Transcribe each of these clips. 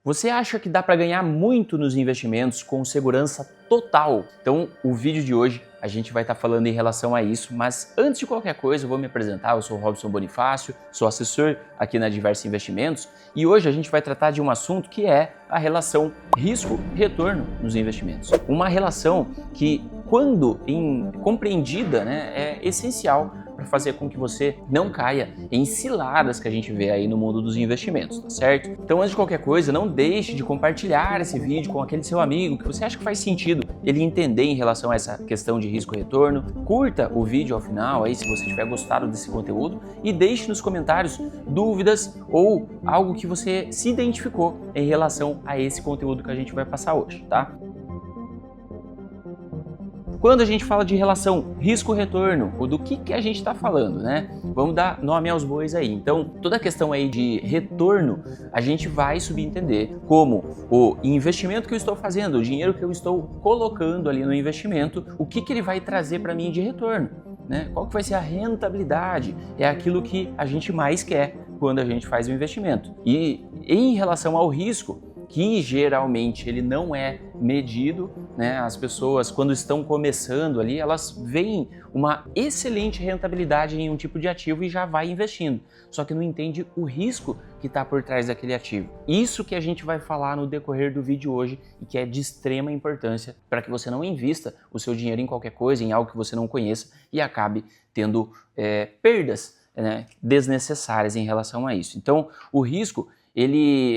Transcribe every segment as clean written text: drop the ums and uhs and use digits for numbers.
Você acha que dá para ganhar muito nos investimentos com segurança total? Então, o vídeo de hoje a gente vai estar falando em relação a isso, mas antes de qualquer coisa eu vou me apresentar. Eu sou o Robson Bonifácio, sou assessor aqui na Diversa Investimentos e hoje a gente vai tratar de um assunto que é a relação risco-retorno nos investimentos. Uma relação que, quando compreendida, é essencial para fazer com que você não caia em ciladas que a gente vê aí no mundo dos investimentos, tá certo? Então, antes de qualquer coisa, não deixe de compartilhar esse vídeo com aquele seu amigo que você acha que faz sentido ele entender em relação a essa questão de risco-retorno. Curta o vídeo ao final aí se você tiver gostado desse conteúdo e deixe nos comentários dúvidas ou algo que você se identificou em relação a esse conteúdo que a gente vai passar hoje, tá? Quando a gente fala de relação risco-retorno, do que a gente está falando, né? Vamos dar nome aos bois aí. Então, toda a questão aí de retorno, a gente vai subentender como o investimento que eu estou fazendo, o dinheiro que eu estou colocando ali no investimento, o que ele vai trazer para mim de retorno, né? Qual que vai ser a rentabilidade? É aquilo que a gente mais quer quando a gente faz o investimento. E em relação ao risco, que geralmente ele não é medido, né? As pessoas, quando estão começando ali, elas veem uma excelente rentabilidade em um tipo de ativo e já vai investindo, só que não entende o risco que está por trás daquele ativo. Isso que a gente vai falar no decorrer do vídeo hoje e que é de extrema importância para que você não invista o seu dinheiro em qualquer coisa, em algo que você não conheça e acabe tendo perdas, né, desnecessárias em relação a isso. Então, o risco,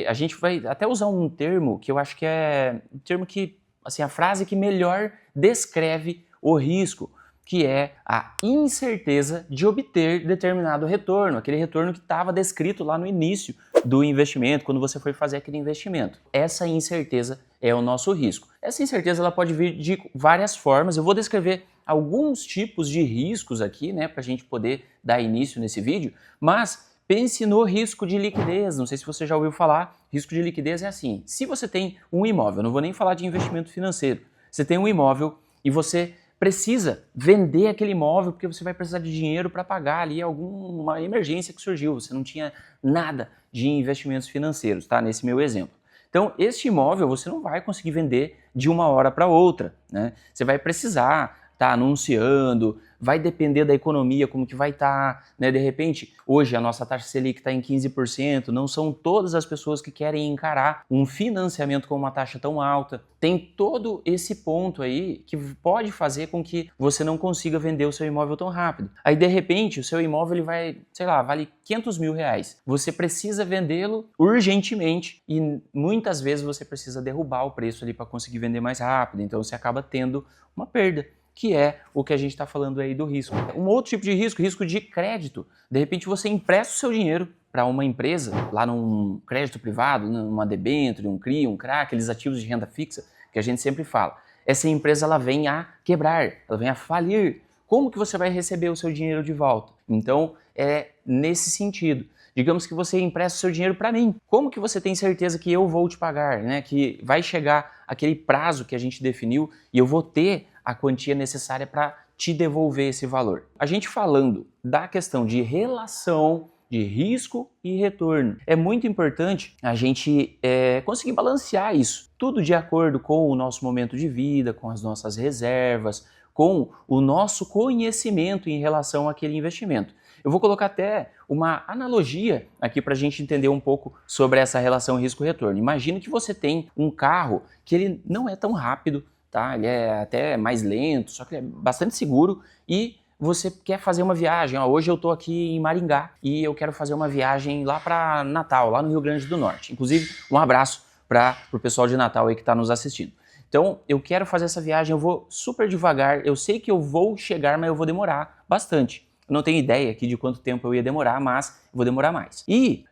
a gente vai até usar um termo que eu acho que é um termo que, assim, a frase que melhor descreve o risco, que é a incerteza de obter determinado retorno, aquele retorno que estava descrito lá no início do investimento, quando você foi fazer aquele investimento. Essa incerteza é o nosso risco. Essa incerteza ela pode vir de várias formas. Eu vou descrever alguns tipos de riscos aqui, né, para a gente poder dar início nesse vídeo, mas pense no risco de liquidez. Não sei se você já ouviu falar, risco de liquidez é assim: se você tem um imóvel, não vou nem falar de investimento financeiro, você tem um imóvel e você precisa vender aquele imóvel porque você vai precisar de dinheiro para pagar ali alguma emergência que surgiu, você não tinha nada de investimentos financeiros, tá? Nesse meu exemplo. Então, este imóvel você não vai conseguir vender de uma hora para outra, né? Você vai precisar estar anunciando, vai depender da economia, como que vai estar, né? De repente, hoje a nossa taxa Selic está em 15%, não são todas as pessoas que querem encarar um financiamento com uma taxa tão alta. Tem todo esse ponto aí que pode fazer com que você não consiga vender o seu imóvel tão rápido. Aí, de repente, o seu imóvel ele vai, sei lá, vale 500 mil reais. Você precisa vendê-lo urgentemente e muitas vezes você precisa derrubar o preço ali para conseguir vender mais rápido. Então, você acaba tendo uma perda, que é o que a gente está falando aí do risco. Um outro tipo de risco, risco de crédito. De repente você empresta o seu dinheiro para uma empresa, lá num crédito privado, numa debênture, um CRI, um CRA, aqueles ativos de renda fixa que a gente sempre fala. Essa empresa ela vem a quebrar, ela vem a falir. Como que você vai receber o seu dinheiro de volta? Então é nesse sentido. Digamos que você empresta o seu dinheiro para mim. Como que você tem certeza que eu vou te pagar, né? Que vai chegar aquele prazo que a gente definiu e eu vou ter a quantia necessária para te devolver esse valor? A gente falando da questão de relação de risco e retorno, é muito importante a gente conseguir balancear isso, tudo de acordo com o nosso momento de vida, com as nossas reservas, com o nosso conhecimento em relação àquele investimento. Eu vou colocar até uma analogia aqui para a gente entender um pouco sobre essa relação risco-retorno. Imagina que você tem um carro que ele não é tão rápido, tá? Ele é até mais lento, só que ele é bastante seguro e você quer fazer uma viagem. Hoje eu estou aqui em Maringá e eu quero fazer uma viagem lá para Natal, lá no Rio Grande do Norte. Inclusive, um abraço para o pessoal de Natal aí que está nos assistindo. Então, eu quero fazer essa viagem, eu vou super devagar, eu sei que eu vou chegar, mas eu vou demorar bastante. Eu não tenho ideia aqui de quanto tempo eu ia demorar, mas eu vou demorar mais. E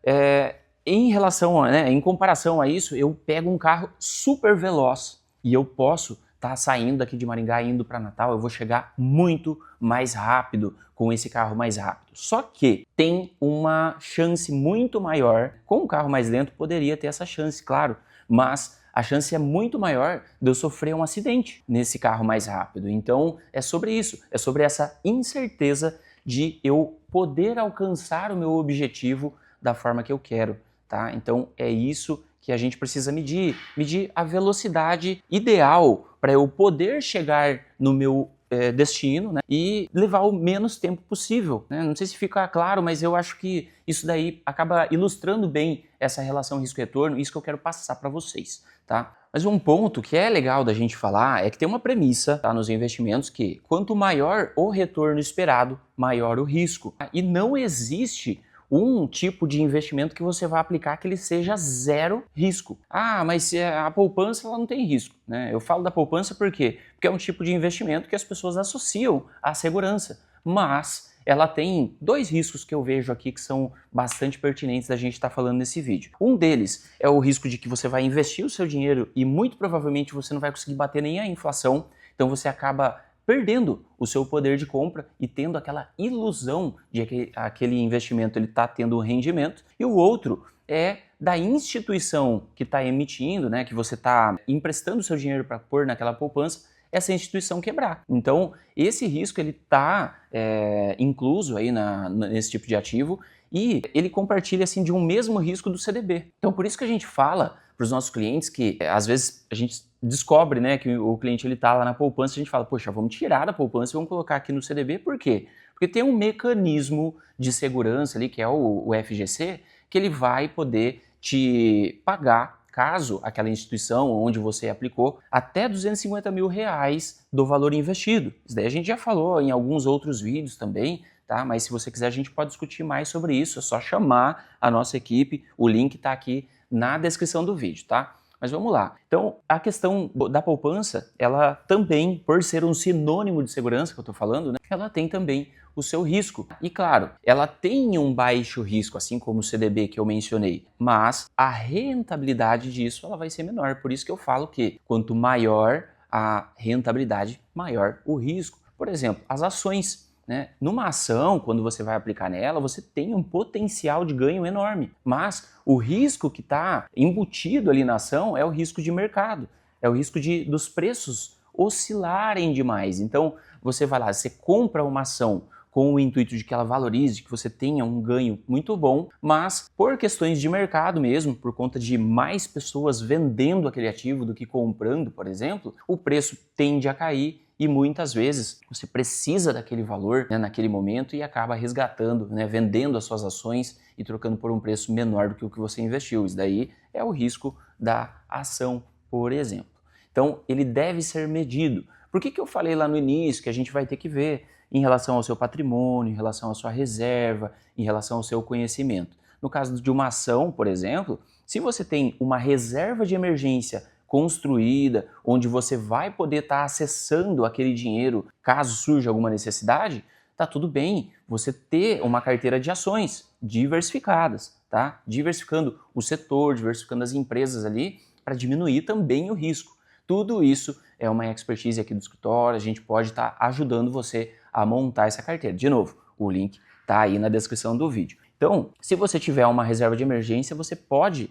em relação, em comparação a isso, eu pego um carro super veloz e eu posso estar saindo daqui de Maringá indo para Natal, eu vou chegar muito mais rápido com esse carro mais rápido. Só que tem uma chance muito maior, com um carro mais lento poderia ter essa chance, claro, mas a chance é muito maior de eu sofrer um acidente nesse carro mais rápido. Então é sobre isso, é sobre essa incerteza de eu poder alcançar o meu objetivo da forma que eu quero, tá? Então é isso que a gente precisa medir a velocidade ideal para eu poder chegar no meu destino, né, e levar o menos tempo possível, né? Não sei se fica claro, mas eu acho que isso daí acaba ilustrando bem essa relação risco-retorno, isso que eu quero passar para vocês, tá? Mas um ponto que é legal da gente falar é que tem uma premissa, tá, nos investimentos que quanto maior o retorno esperado, maior o risco. E não existe um tipo de investimento que você vai aplicar que ele seja zero risco. Ah, mas a poupança ela não tem risco, né? Eu falo da poupança por quê? Porque é um tipo de investimento que as pessoas associam à segurança, mas ela tem dois riscos que eu vejo aqui que são bastante pertinentes da gente estar falando nesse vídeo. Um deles é o risco de que você vai investir o seu dinheiro e muito provavelmente você não vai conseguir bater nem a inflação, então você acaba perdendo o seu poder de compra e tendo aquela ilusão de que aquele investimento ele está tendo um rendimento. E o outro é da instituição que está emitindo, né, que você está emprestando o seu dinheiro para pôr naquela poupança, essa instituição quebrar. Então, esse risco ele está incluso aí nesse tipo de ativo e ele compartilha assim de um mesmo risco do CDB. Então, por isso que a gente fala para os nossos clientes que às vezes a gente descobre, né, que o cliente ele está lá na poupança, a gente fala, poxa, vamos tirar da poupança e vamos colocar aqui no CDB. Por quê? Porque tem um mecanismo de segurança ali, que é o FGC, que ele vai poder te pagar caso aquela instituição onde você aplicou até R$250 mil do valor investido. Isso daí a gente já falou em alguns outros vídeos também, tá? Mas se você quiser a gente pode discutir mais sobre isso, é só chamar a nossa equipe, o link está aqui na descrição do vídeo, tá? Mas vamos lá. Então, a questão da poupança, ela também, por ser um sinônimo de segurança que eu estou falando, né, ela tem também o seu risco. E claro, ela tem um baixo risco, assim como o CDB que eu mencionei, mas a rentabilidade disso ela vai ser menor. Por isso que eu falo que quanto maior a rentabilidade, maior o risco. Por exemplo, as ações. Né? Numa ação, quando você vai aplicar nela, você tem um potencial de ganho enorme, mas o risco que está embutido ali na ação é o risco de mercado, é o risco dos preços oscilarem demais. Então, você vai lá, você compra uma ação com o intuito de que ela valorize, que você tenha um ganho muito bom, mas por questões de mercado mesmo, por conta de mais pessoas vendendo aquele ativo do que comprando, por exemplo, o preço tende a cair e muitas vezes você precisa daquele valor, né, naquele momento e acaba resgatando, né, vendendo as suas ações e trocando por um preço menor do que o que você investiu. Isso daí é o risco da ação, por exemplo. Então, ele deve ser medido. Por que eu falei lá no início que a gente vai ter que ver em relação ao seu patrimônio, em relação à sua reserva, em relação ao seu conhecimento? No caso de uma ação, por exemplo, se você tem uma reserva de emergência construída, onde você vai poder estar acessando aquele dinheiro caso surja alguma necessidade, tá tudo bem você ter uma carteira de ações diversificadas, tá? Diversificando o setor, diversificando as empresas ali para diminuir também o risco. Tudo isso é uma expertise aqui do escritório, a gente pode estar ajudando você a montar essa carteira. De novo, o link tá aí na descrição do vídeo. Então, se você tiver uma reserva de emergência, você pode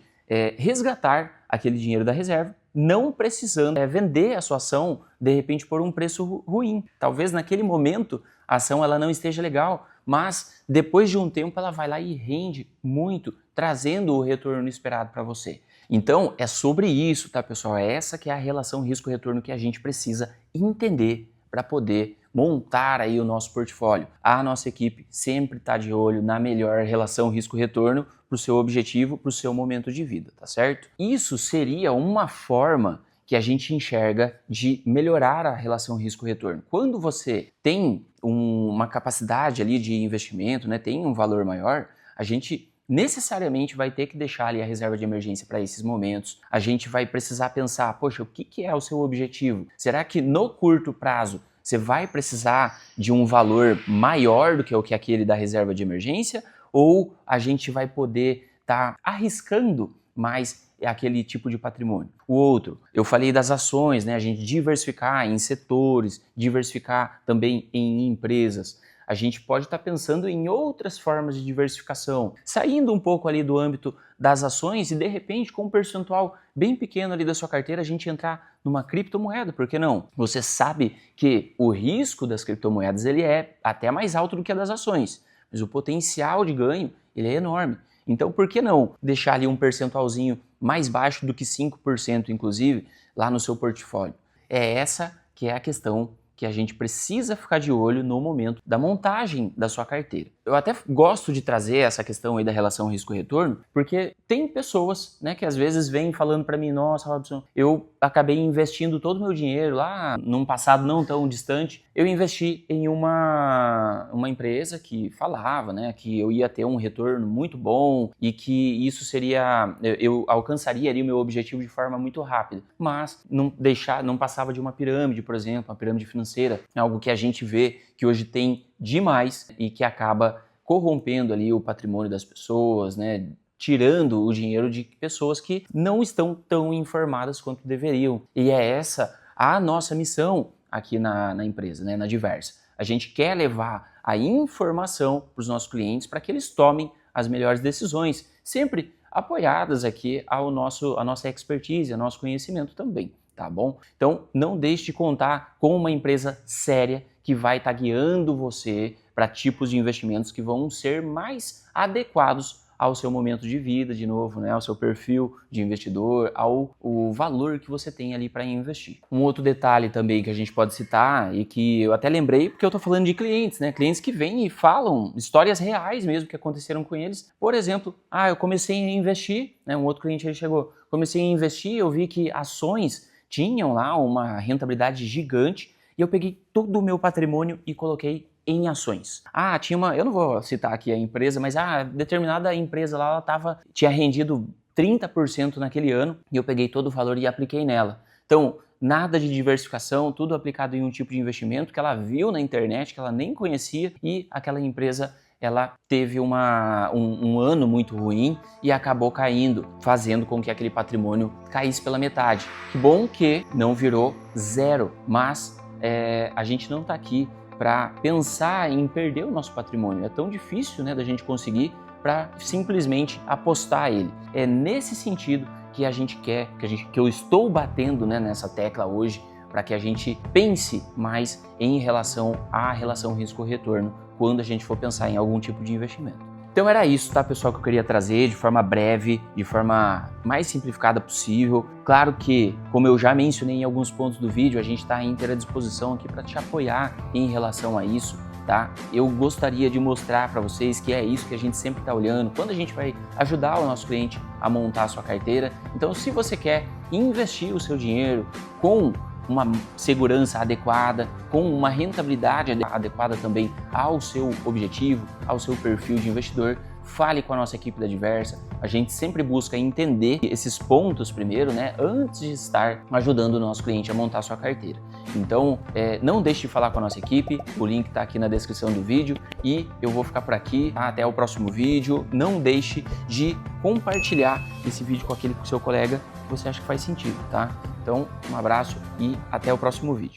resgatar aquele dinheiro da reserva, não precisando vender a sua ação, de repente, por um preço ruim. Talvez naquele momento a ação ela não esteja legal, mas depois de um tempo ela vai lá e rende muito, trazendo o retorno esperado para você. Então, é sobre isso, tá, pessoal? É essa que é a relação risco-retorno que a gente precisa entender para poder montar aí o nosso portfólio. A nossa equipe sempre está de olho na melhor relação risco-retorno para o seu objetivo, para o seu momento de vida, tá certo? Isso seria uma forma que a gente enxerga de melhorar a relação risco-retorno. Quando você tem uma capacidade ali de investimento, né, tem um valor maior, a gente necessariamente vai ter que deixar ali a reserva de emergência para esses momentos. A gente vai precisar pensar, poxa, o que é o seu objetivo? Será que no curto prazo você vai precisar de um valor maior do que o que aquele da reserva de emergência? Ou a gente vai poder estar arriscando mais aquele tipo de patrimônio? O outro, eu falei das ações, né? A gente diversificar em setores, diversificar também em empresas. A gente pode estar pensando em outras formas de diversificação, saindo um pouco ali do âmbito das ações e de repente com um percentual bem pequeno ali da sua carteira a gente entrar numa criptomoeda, por que não? Você sabe que o risco das criptomoedas ele é até mais alto do que a das ações, mas o potencial de ganho ele é enorme. Então por que não deixar ali um percentualzinho mais baixo do que 5%, inclusive, lá no seu portfólio. É essa que é a questão que a gente precisa ficar de olho no momento da montagem da sua carteira. Eu até gosto de trazer essa questão aí da relação risco-retorno, porque tem pessoas, né, que às vezes vêm falando para mim, nossa, Robson, eu acabei investindo todo o meu dinheiro lá num passado não tão distante, eu investi em uma empresa que falava, né, que eu ia ter um retorno muito bom e que isso seria, eu alcançaria ali o meu objetivo de forma muito rápida, mas não passava de uma pirâmide, por exemplo, uma pirâmide financeira, é algo que a gente vê que hoje tem demais e que acaba corrompendo ali o patrimônio das pessoas, né? Tirando o dinheiro de pessoas que não estão tão informadas quanto deveriam. E é essa a nossa missão aqui na empresa, né? Na Diversa. A gente quer levar a informação para os nossos clientes para que eles tomem as melhores decisões, sempre apoiadas aqui a nossa expertise, ao nosso conhecimento também. Tá bom? Então, não deixe de contar com uma empresa séria que vai estar guiando você para tipos de investimentos que vão ser mais adequados ao seu momento de vida, de novo, né? Ao seu perfil de investidor, o valor que você tem ali para investir. Um outro detalhe também que a gente pode citar e que eu até lembrei porque eu estou falando de clientes, né? Clientes que vêm e falam histórias reais mesmo que aconteceram com eles. Por exemplo, eu comecei a investir, né? Um outro cliente ele chegou, comecei a investir, eu vi que ações tinham lá uma rentabilidade gigante e eu peguei todo o meu patrimônio e coloquei em ações. Eu não vou citar aqui a empresa, mas determinada empresa lá tinha rendido 30% naquele ano e eu peguei todo o valor e apliquei nela. Então, nada de diversificação, tudo aplicado em um tipo de investimento que ela viu na internet, que ela nem conhecia e aquela empresa ela teve um ano muito ruim e acabou caindo, fazendo com que aquele patrimônio caísse pela metade. Que bom que não virou zero, mas a gente não está aqui para pensar em perder o nosso patrimônio. É tão difícil, né, da gente conseguir para simplesmente apostar ele. É nesse sentido que a gente quer, que eu estou batendo, né, nessa tecla hoje, para que a gente pense mais em relação à relação risco-retorno quando a gente for pensar em algum tipo de investimento. Então era isso, tá, pessoal, que eu queria trazer de forma breve, de forma mais simplificada possível. Claro que, como eu já mencionei em alguns pontos do vídeo, a gente está à inteira disposição aqui para te apoiar em relação a isso, tá? Eu gostaria de mostrar para vocês que é isso que a gente sempre está olhando, quando a gente vai ajudar o nosso cliente a montar a sua carteira. Então, se você quer investir o seu dinheiro com uma segurança adequada, com uma rentabilidade adequada também ao seu objetivo, ao seu perfil de investidor, fale com a nossa equipe da Diversa. A gente sempre busca entender esses pontos primeiro, né, antes de estar ajudando o nosso cliente a montar a sua carteira. Então, não deixe de falar com a nossa equipe, o link está aqui na descrição do vídeo e eu vou ficar por aqui, tá? Até o próximo vídeo. Não deixe de compartilhar esse vídeo com aquele seu colega que você acha que faz sentido, tá? Então, um abraço e até o próximo vídeo.